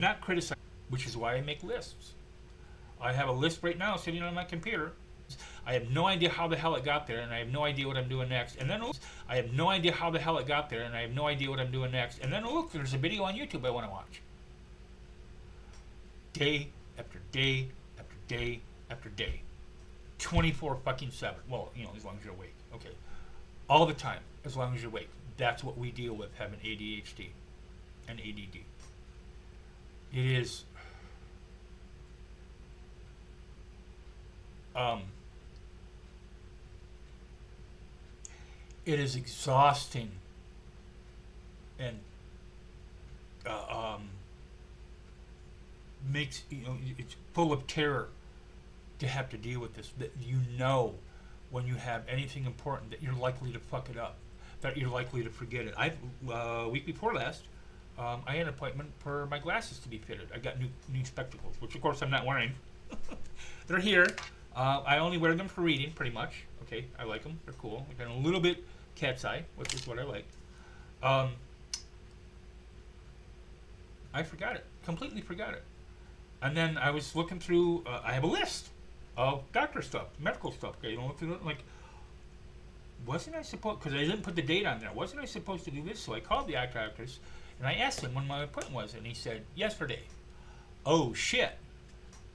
not criticize, which is why I make lists. I have a list right now sitting on my computer. I have no idea how the hell it got there, and I have no idea what I'm doing next. And then I have no idea how the hell it got there, and I have no idea what I'm doing next. And then look, there's a video on YouTube I want to watch. Day after day after day after day. 24 fucking 7. Well, as long as you're awake. Okay. All the time, as long as you're awake. That's what we deal with having ADHD and ADD. It is it is exhausting and makes it's full of terror to have to deal with this. That when you have anything important that you're likely to fuck it up, that you're likely to forget it. Week before last, I had an appointment for my glasses to be fitted. I got new spectacles, which of course I'm not wearing. They're here. I only wear them for reading, pretty much. Okay, I like them. They're cool. I got a little bit cat's eye, which is what I like. I forgot it. Completely forgot it. And then I was looking through. I have a list of doctor stuff, medical stuff. Okay, look through it. Like, wasn't I supposed? Because I didn't put the date on there. Wasn't I supposed to do this? So I called the eye doctor, and I asked him when my appointment was, and he said yesterday. Oh shit.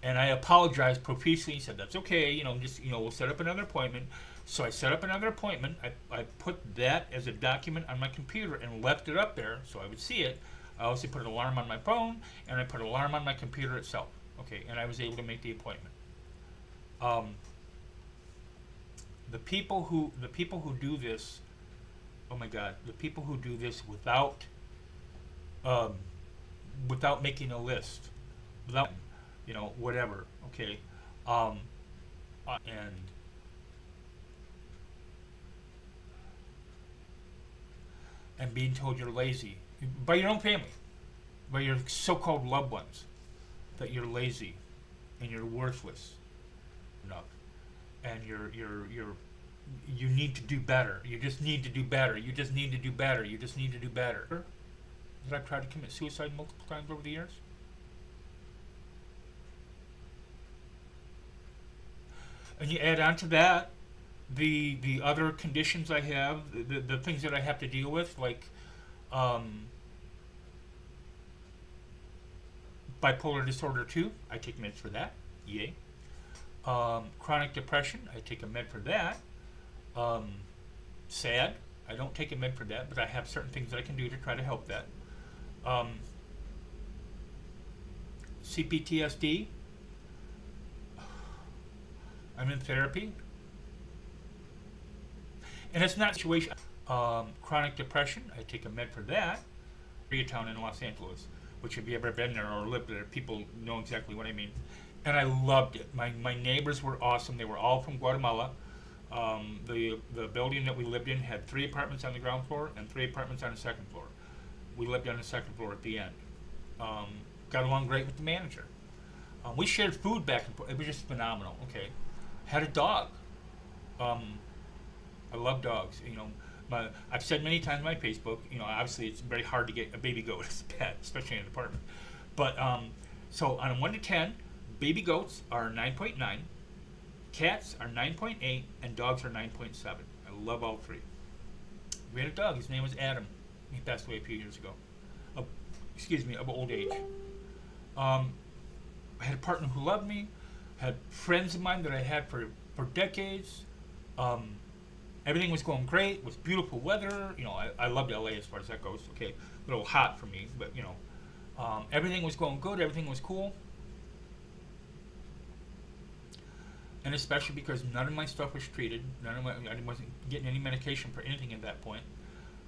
And I apologized profusely. He said, that's okay, we'll set up another appointment. So I set up another appointment. I put that as a document on my computer and left it up there so I would see it. I also put an alarm on my phone, and I put an alarm on my computer itself. Okay, and I was able to make the appointment. The people who do this, oh my God, the people who do this without making a list, without whatever, okay, and being told you're lazy by your own family, by your so-called loved ones, that you're lazy and you're worthless enough, and you need to do better. You just need to do better. You just need to do better. You just need to do better. That I've tried to commit suicide multiple times over the years. And you add on to that the other conditions I have, the things that I have to deal with, like bipolar disorder 2. I take meds for that. Yay. Chronic depression. I take a med for that. Sad. I don't take a med for that, but I have certain things that I can do to try to help that. CPTSD. I'm in therapy. And it's not a situation. Chronic depression, I take a med for that. Koreatown in Los Angeles, which if you ever been there or lived there, people know exactly what I mean. And I loved it. My neighbors were awesome. They were all from Guatemala. The building that we lived in had 3 apartments on the ground floor and 3 apartments on the second floor. We lived on the second floor at the end. Got along great with the manager. We shared food back and forth. It was just phenomenal. Okay. Had a dog. I love dogs. I've said many times on my Facebook, obviously it's very hard to get a baby goat as a pet, especially in an apartment. But so on a 1 to 10, baby goats are 9.9, cats are 9.8, and dogs are 9.7. I love all 3. We had a dog. His name was Adam. He passed away a few years ago. Of old age. I had a partner who loved me. Had friends of mine that I had for decades. Everything was going great. It was beautiful weather. I loved LA as far as that goes. Okay, a little hot for me, but everything was going good. Everything was cool. And especially because none of my stuff was treated. I wasn't getting any medication for anything at that point.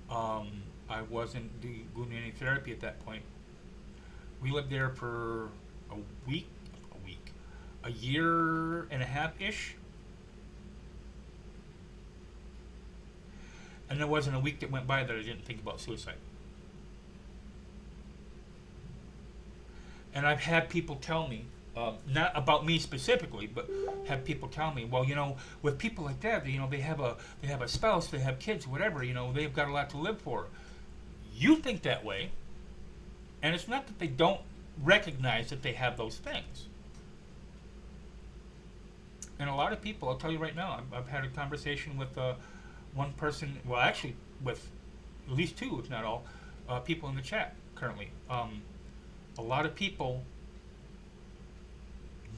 I wasn't doing any therapy at that point. We lived there for a year and a half-ish. And there wasn't a week that went by that I didn't think about suicide. And I've had people tell me, not about me specifically, but have people tell me, well, with people like that, they have a spouse, they have kids, whatever, they've got a lot to live for. You think that way, and it's not that they don't recognize that they have those things. And a lot of people, I'll tell you right now, I've had a conversation with one person, well, actually, with at least two, if not all, people in the chat currently. A lot of people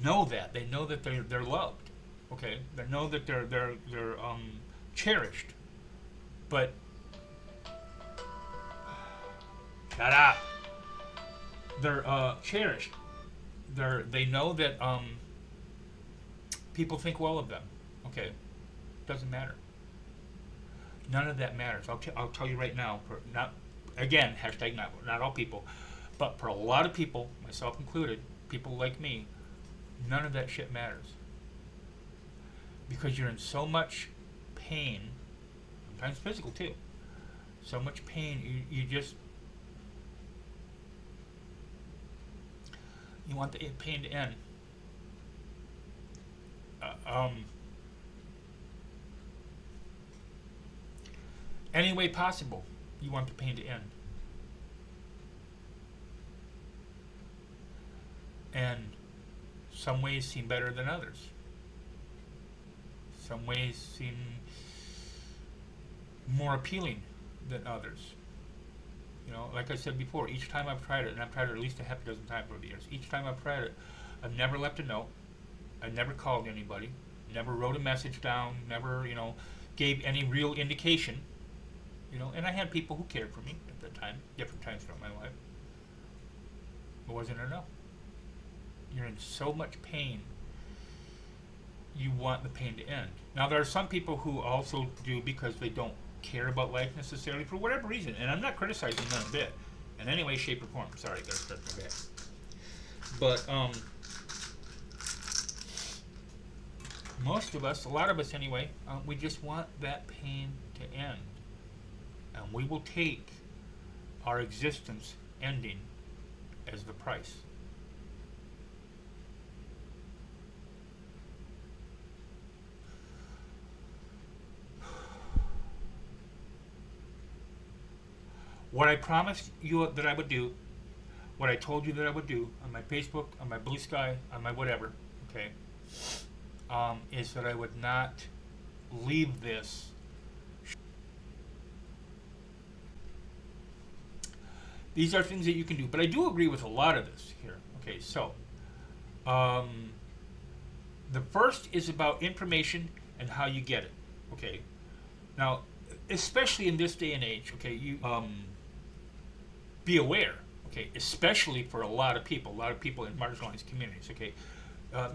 know that. They know that they're loved. Okay? They know that they're cherished. But shut up. They're cherished. They know that people think well of them. Okay? Doesn't matter. None of that matters. I'll tell you right now. Not again. Hashtag not all people, but for a lot of people, myself included, people like me, none of that shit matters. Because you're in so much pain, sometimes physical too. So much pain, you just you want the pain to end. Any way possible, you want the pain to end. And some ways seem better than others. Some ways seem more appealing than others. You know, like I said before, each time I've tried it, and I've tried it at least a half a dozen times over the years, each time I've tried it, I've never left a note, I never called anybody, never wrote a message down, never, gave any real indication, and I had people who cared for me at that time, different times throughout my life. It wasn't enough. You're in so much pain, you want the pain to end. Now, there are some people who also do because they don't care about life necessarily for whatever reason, and I'm not criticizing them a bit in any way, shape, or form. Sorry, I gotta stretch my back. But most of us, a lot of us anyway, we just want that pain to end, and we will take our existence ending as the price. What I promised you that I would do, what I told you that I would do on my Facebook, on my Blue Sky, on my whatever, okay, is that I would not leave this. These are things that you can do, but I do agree with a lot of this here. Okay, so the first is about information and how you get it. Okay, now especially in this day and age, okay, you be aware, okay, especially for a lot of people in marginalized communities, okay,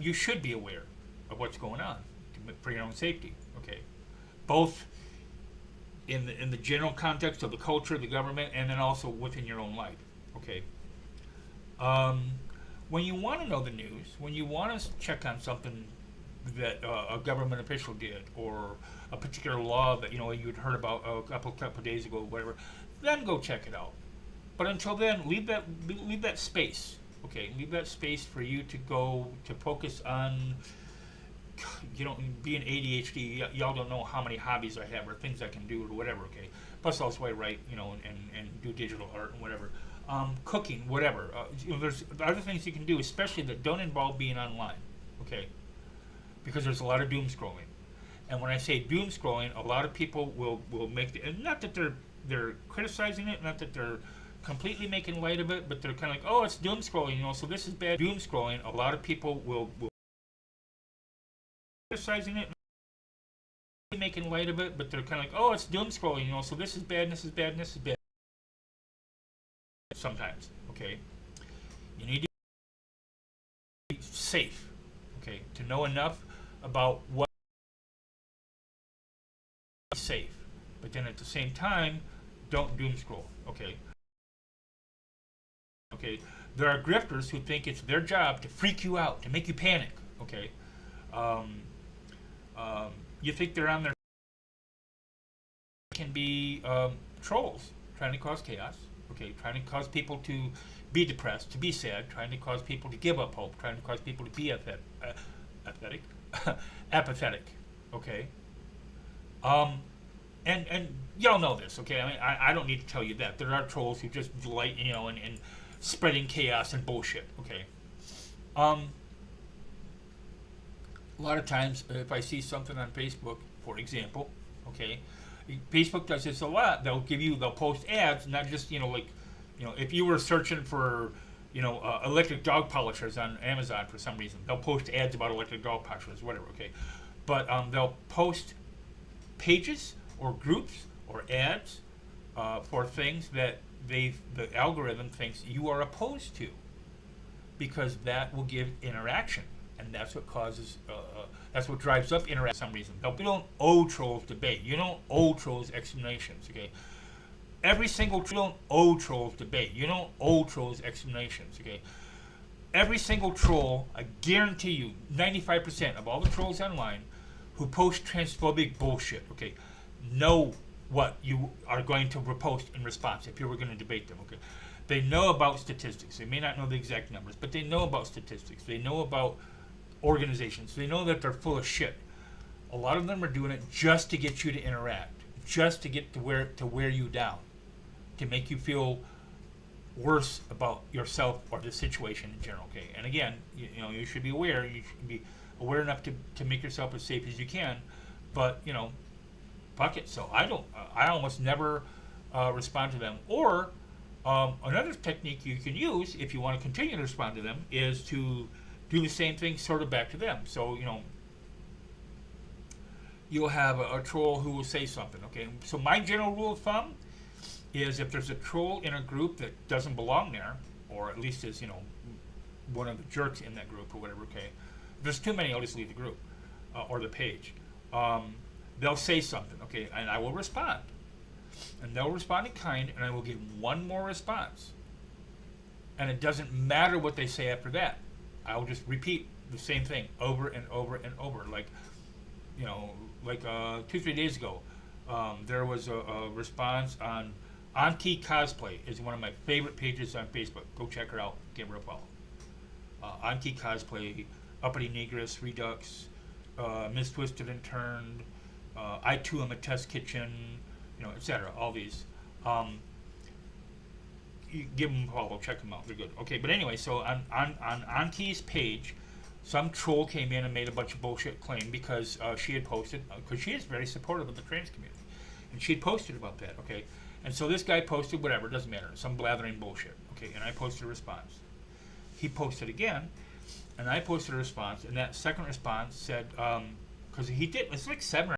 you should be aware of what's going on for your own safety, okay, both in the general context of the culture, the government, and then also within your own life, okay. When you want to know the news, when you want to check on something that a government official did, or a particular law that you'd heard about a couple days ago, whatever, then go check it out. But until then, leave that space. Okay, leave that space for you to go to focus on. Being ADHD, y'all don't know how many hobbies I have or things I can do or whatever. Okay, plus also I write, and do digital art and whatever. Cooking, whatever. There's other things you can do, especially that don't involve being online. Okay, because there's a lot of doom scrolling. And when I say doom scrolling, a lot of people will make and not that they're criticizing it, not that they're completely making light of it, but they're kind of like, oh, it's doom scrolling, so this is bad. Doom scrolling, a lot of people will criticizing it, making light of it, but they're kind of like, oh, it's doom scrolling, so this is bad, and this is bad, and this is bad. Sometimes, okay, you need to be safe, okay, to know enough about what is safe, but then at the same time, don't doom scroll, okay. Okay, there are grifters who think it's their job to freak you out, to make you panic, okay. You think they're on their can be trolls trying to cause chaos, okay, trying to cause people to be depressed, to be sad, trying to cause people to give up hope, trying to cause people to be apathetic, okay. And y'all know this, okay. I mean, I don't need to tell you that there are trolls who just delight, and spreading chaos and bullshit. Okay. A lot of times, if I see something on Facebook, for example, okay, Facebook does this a lot. They'll post ads, not just if you were searching for electric dog polishers on Amazon for some reason, they'll post ads about electric dog polishers, whatever. Okay, but they'll post pages or groups or ads for things that the algorithm thinks you are opposed to, because that will give interaction, and that's what causes that's what drives up interaction for some reason. We don't owe trolls debate. You don't owe trolls explanations. Okay, every single troll don't owe trolls debate. You don't owe trolls explanations. Okay, every single troll, I guarantee you, 95% of all the trolls online who post transphobic bullshit, okay, know what you are going to repost in response if you were going to debate them. Okay, they know about statistics. They may not know the exact numbers, but they know about statistics. They know about organizations. They know that they're full of shit. A lot of them are doing it just to get you to interact, just to get to wear you down, to make you feel worse about yourself or the situation in general. Okay, and again, you should be aware. You should be aware enough to make yourself as safe as you can, but fuck it. So I almost never respond to them. Or another technique you can use if you want to continue to respond to them is to do the same thing sort of back to them. So you'll have a troll who will say something. Okay, so my general rule of thumb is, if there's a troll in a group that doesn't belong there, or at least is one of the jerks in that group or whatever. Okay, if there's too many, I'll just leave the group or the page. They'll say something, okay, and I will respond. And they'll respond in kind, and I will give one more response. And it doesn't matter what they say after that. I will just repeat the same thing over and over and over. Like 2-3 days ago, there was a response on Auntie Cosplay. Is one of my favorite pages on Facebook. Go check her out. Give her a follow. Auntie Cosplay, Uppity Negress, Redux, Miss Twisted and Turned, I Too Am a Test Kitchen, etc. All these. You give them a follow, check them out. They're good. Okay, but anyway, so on Auntie's page, some troll came in and made a bunch of bullshit claim because she had posted, because she is very supportive of the trans community, and she had posted about that. Okay, and so this guy posted whatever, doesn't matter, some blathering bullshit. Okay, and I posted a response. He posted again, and I posted a response, and that second response said, because he did, it's like 7 or